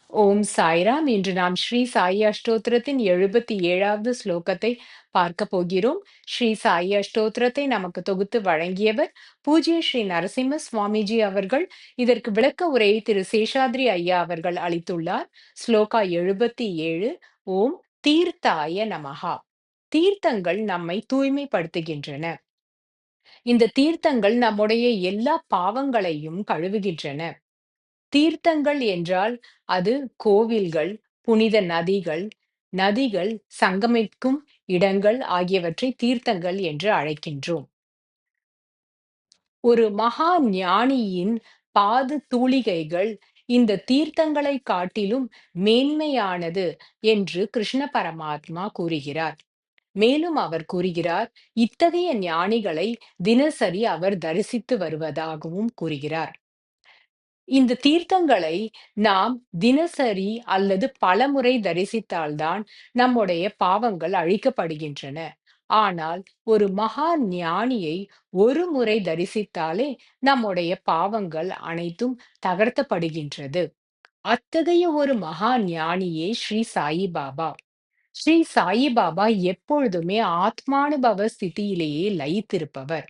ஓம் சாய்ராம். இன்று நாம் ஸ்ரீ சாயி அஷ்டோத்திரத்தின் 77வது ஸ்லோகத்தை பார்க்கப் போகிறோம். ஸ்ரீ சாயி அஷ்டோத்திரத்தை நமக்கு தொகுத்து வழங்கியவர் பூஜ்ய ஸ்ரீ நரசிம்ம சுவாமிஜி அவர்கள். இதற்கு விளக்க உரையை திரு சேஷாத்ரி ஐயா அவர்கள் அளித்துள்ளார். ஸ்லோகா 77. ஓம் தீர்த்தாய நமஹா. தீர்த்தங்கள் நம்மை தூய்மைப்படுத்துகின்றன. இந்த தீர்த்தங்கள் நம்முடைய எல்லா பாவங்களையும் கழுவுகின்றன. தீர்த்தங்கள் என்றால் அது கோவில்கள், புனித நதிகள், நதிகள் சங்கமிக்கும் இடங்கள் ஆகியவற்றை தீர்த்தங்கள் என்று அழைக்கின்றோம். ஒரு மகா ஞானியின் பாத தூளிகைகள் இந்த தீர்த்தங்களை காட்டிலும் மேன்மையானது என்று கிருஷ்ண பரமாத்மா கூறுகிறார். மேலும் அவர் கூறுகிறார், இத்தகைய ஞானிகளை தினசரி அவர் தரிசித்து வருவதாகவும் கூறுகிறார். இந்த தீர்த்தங்களை நாம் தினசரி அல்லது பலமுறை தரிசித்தால்தான் நம்முடைய பாவங்கள் அழிக்கப்படுகின்றன. ஆனால் ஒரு மகா ஞானியை ஒரு முறை தரிசித்தாலே நம்முடைய பாவங்கள் அனைத்தும் தகர்த்தப்படுகின்றது. அத்தகைய ஒரு மகா ஞானியே ஸ்ரீ சாயி பாபா. ஸ்ரீ சாயி பாபா எப்பொழுதுமே ஆத்மானுபவ ஸ்திதியிலேயே லயித்திருப்பவர்.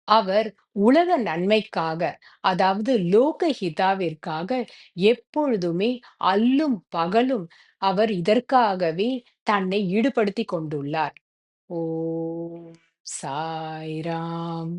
அவர் உலக நன்மைக்காக, அதாவது லோக ஹிதாவிற்காக எப்பொழுதுமே அல்லும் பகலும் அவர் இதற்காகவே தன்னை ஈடுபடுத்திக் கொண்டுள்ளார். ஓம் சாய்ராம்.